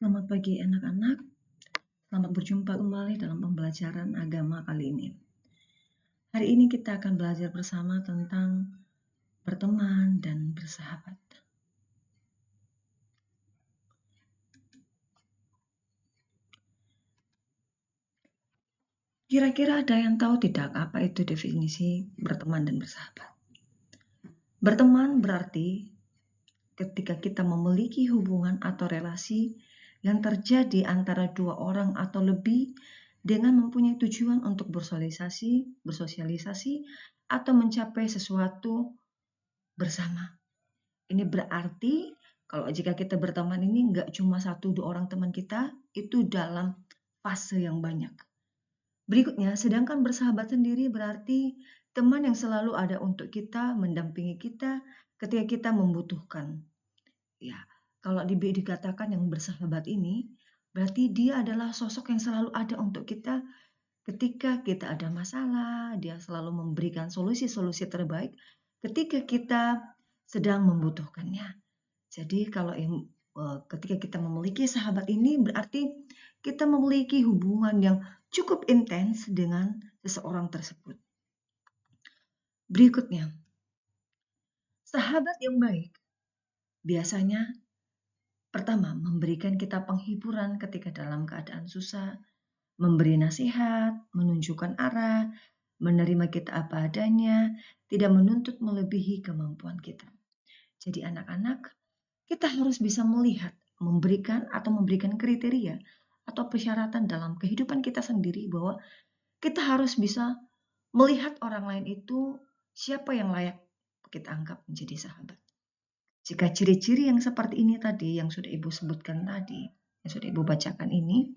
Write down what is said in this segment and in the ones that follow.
Selamat pagi anak-anak, selamat berjumpa kembali dalam pembelajaran agama kali ini. Hari ini kita akan belajar bersama tentang berteman dan bersahabat. Kira-kira ada yang tahu tidak apa itu definisi berteman dan bersahabat? Berteman berarti ketika kita memiliki hubungan atau relasi yang terjadi antara dua orang atau lebih dengan mempunyai tujuan untuk bersosialisasi atau mencapai sesuatu bersama. Ini berarti kalau jika kita berteman ini nggak cuma 1-2 orang teman kita, itu dalam fase yang banyak. Berikutnya, sedangkan bersahabat sendiri berarti teman yang selalu ada untuk kita, mendampingi kita ketika kita membutuhkan. Ya, kalau dikatakan yang bersahabat ini, berarti dia adalah sosok yang selalu ada untuk kita ketika kita ada masalah, dia selalu memberikan solusi-solusi terbaik ketika kita sedang membutuhkannya. Jadi kalau ketika kita memiliki sahabat ini berarti kita memiliki hubungan yang cukup intens dengan seseorang tersebut. Berikutnya, sahabat yang baik biasanya pertama memberikan kita penghiburan ketika dalam keadaan susah, memberi nasihat, menunjukkan arah, menerima kita apa adanya, tidak menuntut melebihi kemampuan kita. Jadi anak-anak, kita harus bisa melihat, memberikan kriteria atau persyaratan dalam kehidupan kita sendiri bahwa kita harus bisa melihat orang lain itu siapa yang layak kita anggap menjadi sahabat. Jika ciri-ciri yang seperti ini tadi, yang sudah Ibu sebutkan tadi, yang sudah Ibu bacakan ini,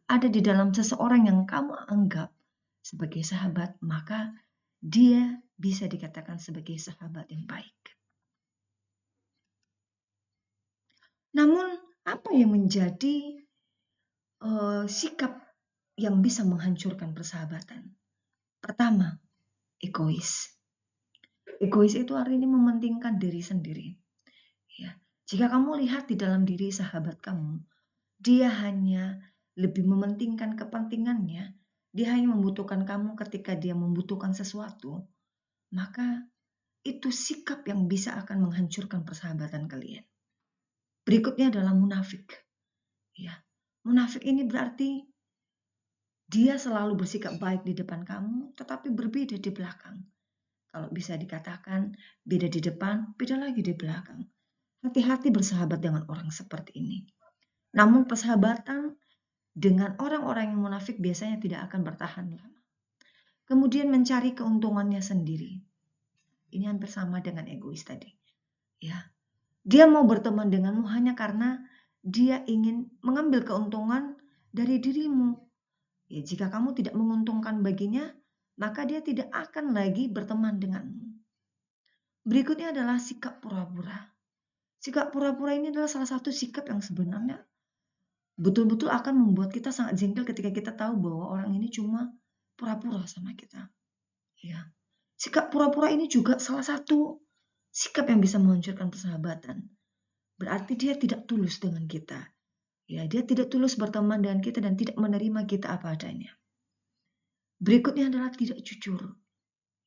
ada di dalam seseorang yang kamu anggap sebagai sahabat, maka dia bisa dikatakan sebagai sahabat yang baik. Namun, apa yang menjadi sikap yang bisa menghancurkan persahabatan? Pertama, egois. Egois itu artinya mementingkan diri sendiri. Ya, jika kamu lihat di dalam diri sahabat kamu, dia hanya lebih mementingkan kepentingannya, dia hanya membutuhkan kamu ketika dia membutuhkan sesuatu, maka itu sikap yang bisa akan menghancurkan persahabatan kalian. Berikutnya adalah munafik. Ya, munafik ini berarti dia selalu bersikap baik di depan kamu, tetapi berbeda di belakang. Kalau bisa dikatakan beda di depan, beda lagi di belakang. Hati-hati bersahabat dengan orang seperti ini. Namun persahabatan dengan orang-orang yang munafik biasanya tidak akan bertahan lama. Kemudian mencari keuntungannya sendiri. Ini hampir sama dengan egois tadi. Ya, dia mau berteman denganmu hanya karena dia ingin mengambil keuntungan dari dirimu. Ya, jika kamu tidak menguntungkan baginya, maka dia tidak akan lagi berteman denganmu. Berikutnya adalah sikap pura-pura. Sikap pura-pura ini adalah salah satu sikap yang sebenarnya betul-betul akan membuat kita sangat jengkel ketika kita tahu bahwa orang ini cuma pura-pura sama kita. Ya. Sikap pura-pura ini juga salah satu sikap yang bisa menghancurkan persahabatan. Berarti dia tidak tulus dengan kita. Ya, dia tidak tulus berteman dengan kita dan tidak menerima kita apa adanya. Berikutnya adalah tidak jujur.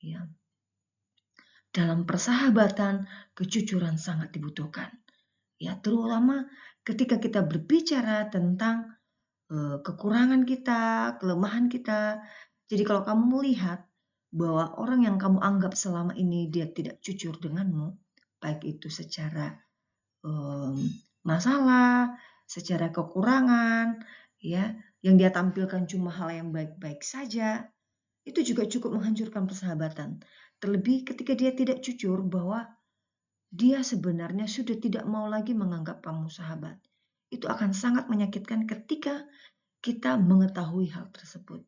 Ya. Dalam persahabatan, kejujuran sangat dibutuhkan. Ya, terutama ketika kita berbicara tentang kekurangan kita, kelemahan kita. Jadi kalau kamu melihat bahwa orang yang kamu anggap selama ini dia tidak jujur denganmu, baik itu secara masalah, secara kekurangan, ya, yang dia tampilkan cuma hal yang baik-baik saja, itu juga cukup menghancurkan persahabatan. Terlebih ketika dia tidak jujur bahwa dia sebenarnya sudah tidak mau lagi menganggap kamu sahabat. Itu akan sangat menyakitkan ketika kita mengetahui hal tersebut.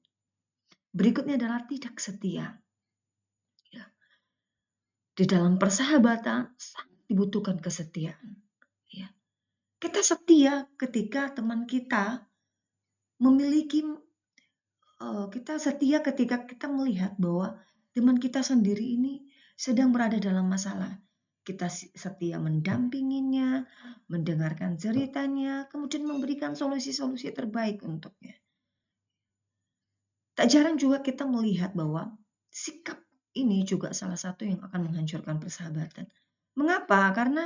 Berikutnya adalah tidak setia. Ya. Di dalam persahabatan sangat dibutuhkan kesetiaan. Ya. Kita setia ketika teman kita memiliki, kita setia ketika kita melihat bahwa teman kita sendiri ini sedang berada dalam masalah. Kita setia mendampinginya, mendengarkan ceritanya, kemudian memberikan solusi-solusi terbaik untuknya. Tak jarang juga kita melihat bahwa sikap ini juga salah satu yang akan menghancurkan persahabatan. Mengapa? Karena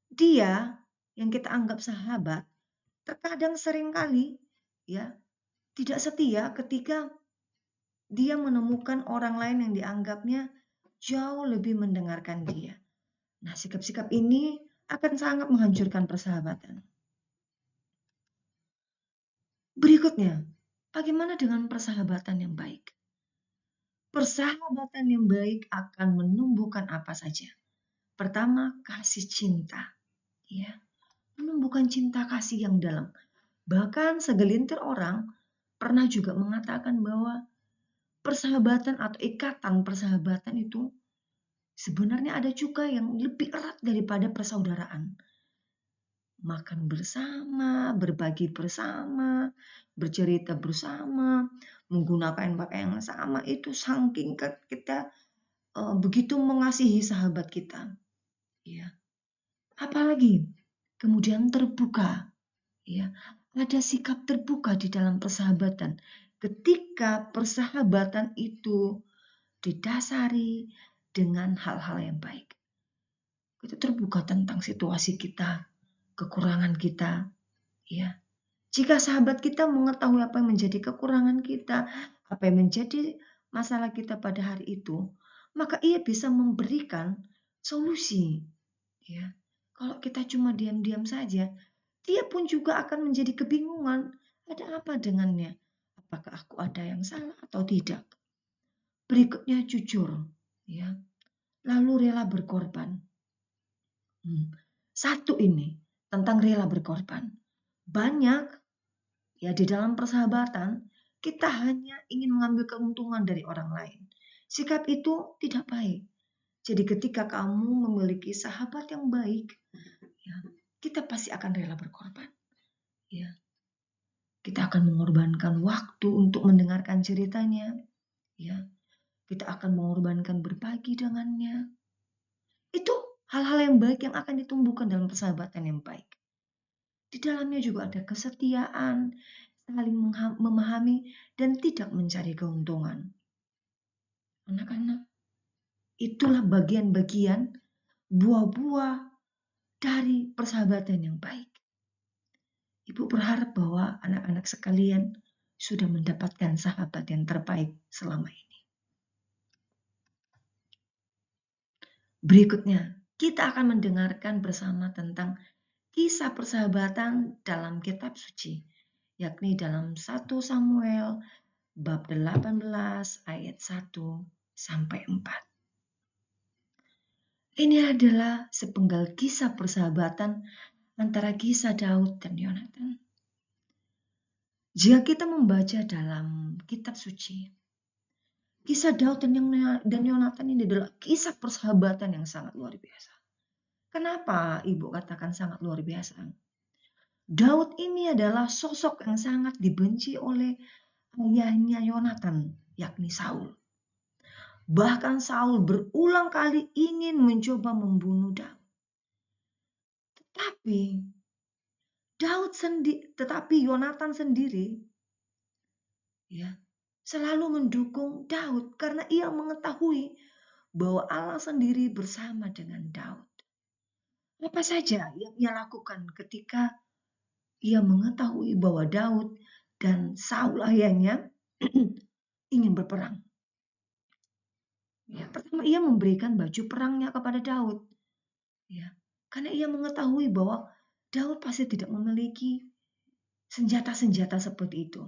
dia yang kita anggap sahabat terkadang seringkali ya tidak setia ketika dia menemukan orang lain yang dianggapnya jauh lebih mendengarkan dia. Nah, sikap-sikap ini akan sangat menghancurkan persahabatan. Berikutnya, bagaimana dengan persahabatan yang baik? Persahabatan yang baik akan menumbuhkan apa saja? Pertama, kasih cinta. Ya, menumbuhkan cinta kasih yang dalam. Bahkan segelintir orang pernah juga mengatakan bahwa persahabatan atau ikatan persahabatan itu sebenarnya ada juga yang lebih erat daripada persaudaraan. Makan bersama, berbagi bersama, bercerita bersama, menggunakan pakaian yang sama, itu saking kita begitu mengasihi sahabat kita. Ya. Apalagi kemudian terbuka. Ya. Ada sikap terbuka di dalam persahabatan. Ketika persahabatan itu didasari dengan hal-hal yang baik. Kita terbuka tentang situasi kita, kekurangan kita, ya. Jika sahabat kita mengetahui apa yang menjadi kekurangan kita, apa yang menjadi masalah kita pada hari itu, maka ia bisa memberikan solusi, ya. Kalau kita cuma diam-diam saja, dia pun juga akan menjadi kebingungan, ada apa dengannya? Apakah aku ada yang salah atau tidak? Berikutnya jujur, ya. Lalu rela berkorban. Satu ini tentang rela berkorban. Banyak ya di dalam persahabatan kita hanya ingin mengambil keuntungan dari orang lain. Sikap itu tidak baik. Jadi ketika kamu memiliki sahabat yang baik, ya, kita pasti akan rela berkorban. Ya. Kita akan mengorbankan waktu untuk mendengarkan ceritanya. Ya. Kita akan mengorbankan berbagi dengannya. Itu hal-hal yang baik yang akan ditumbuhkan dalam persahabatan yang baik. Di dalamnya juga ada kesetiaan, saling memahami, dan tidak mencari keuntungan. Anak-anak, itulah bagian-bagian buah-buah dari persahabatan yang baik. Ibu berharap bahwa anak-anak sekalian sudah mendapatkan sahabat yang terbaik selama ini. Berikutnya, kita akan mendengarkan bersama tentang kisah persahabatan dalam kitab suci, yakni dalam 1 Samuel bab 18 ayat 1 sampai 4. Ini adalah sepenggal kisah persahabatan antara kisah Daud dan Yonatan. Jika kita membaca dalam kitab suci, kisah Daud dan Yonatan ini adalah kisah persahabatan yang sangat luar biasa. Kenapa ibu katakan sangat luar biasa? Daud ini adalah sosok yang sangat dibenci oleh ayahnya Yonatan, yakni Saul. Bahkan Saul berulang kali ingin mencoba membunuh Daud. Tetapi Yonatan sendiri ya selalu mendukung Daud karena ia mengetahui bahwa Allah sendiri bersama dengan Daud. Apa saja yang ia lakukan ketika ia mengetahui bahwa Daud dan Saul ayahnya ingin berperang. Ya, pertama ia memberikan baju perangnya kepada Daud. Ya, karena ia mengetahui bahwa Daud pasti tidak memiliki senjata-senjata seperti itu.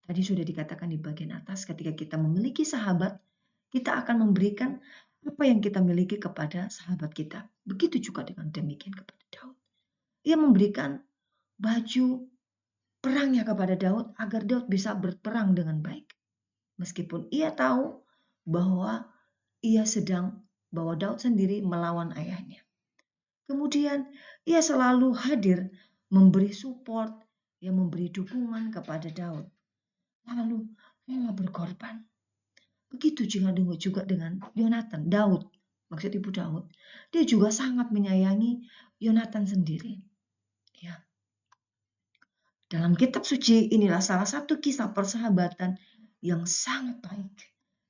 Tadi sudah dikatakan di bagian atas, ketika kita memiliki sahabat, kita akan memberikan apa yang kita miliki kepada sahabat kita. Begitu juga dengan demikian kepada Daud. Ia memberikan baju perangnya kepada Daud agar Daud bisa berperang dengan baik. Meskipun ia tahu bahwa bahwa Daud sendiri melawan ayahnya. Kemudian ia selalu hadir memberi support, yang memberi dukungan kepada Daud. Lalu rela berkorban. Begitu juga dengan Yonatan, Daud. maksud Ibu Daud, dia juga sangat menyayangi Yonatan sendiri. Ya. Dalam kitab suci inilah salah satu kisah persahabatan yang sangat baik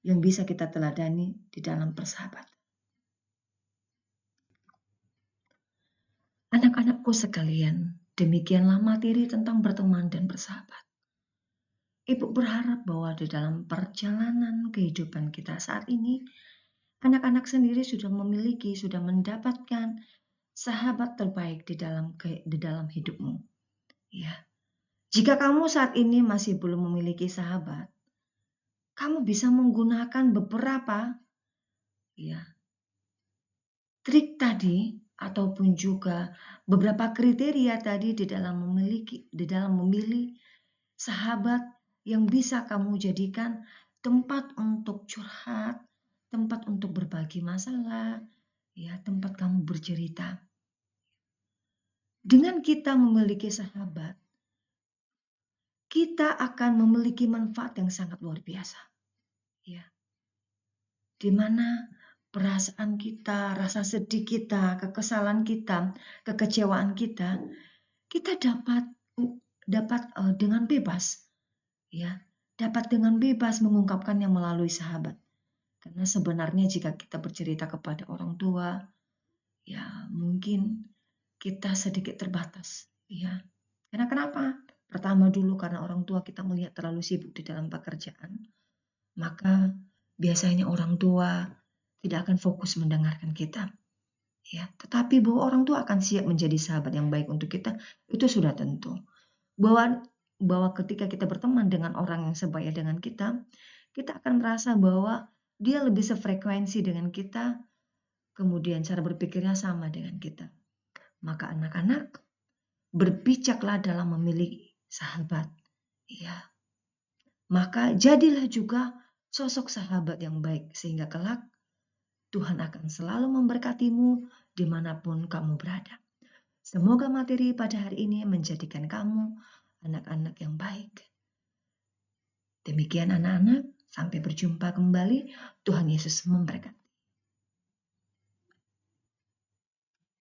yang bisa kita teladani di dalam persahabatan. Anak-anakku sekalian, demikianlah materi tentang berteman dan bersahabat. Ibu berharap bahwa di dalam perjalanan kehidupan kita saat ini, anak-anak sendiri sudah memiliki, sudah mendapatkan sahabat terbaik di dalam hidupmu. Ya. Jika kamu saat ini masih belum memiliki sahabat, kamu bisa menggunakan beberapa trik tadi ataupun juga beberapa kriteria tadi di dalam memilih sahabat yang bisa kamu jadikan tempat untuk curhat, tempat untuk berbagi masalah, tempat kamu bercerita. Dengan kita memiliki sahabat, kita akan memiliki manfaat yang sangat luar biasa. Di mana perasaan kita, rasa sedih kita, kekesalan kita, kekecewaan kita dapat dengan bebas, dapat dengan bebas mengungkapkannya melalui sahabat. Karena sebenarnya jika kita bercerita kepada orang tua, mungkin kita sedikit terbatas, Karena kenapa? Pertama dulu karena orang tua kita melihat terlalu sibuk di dalam pekerjaan, maka biasanya orang tua tidak akan fokus mendengarkan kita. Tetapi bahwa orang tua akan siap menjadi sahabat yang baik untuk kita, itu sudah tentu. Bahwa ketika kita berteman dengan orang yang sebaya dengan kita akan merasa bahwa dia lebih sefrekuensi dengan kita, kemudian cara berpikirnya sama dengan kita. Maka anak-anak, berbijaklah dalam memilih sahabat. Maka jadilah juga sosok sahabat yang baik, sehingga kelak Tuhan akan selalu memberkatimu dimanapun kamu berada. Semoga materi pada hari ini menjadikan kamu anak-anak yang baik. Demikian anak-anak, sampai berjumpa kembali. Tuhan Yesus memberkati.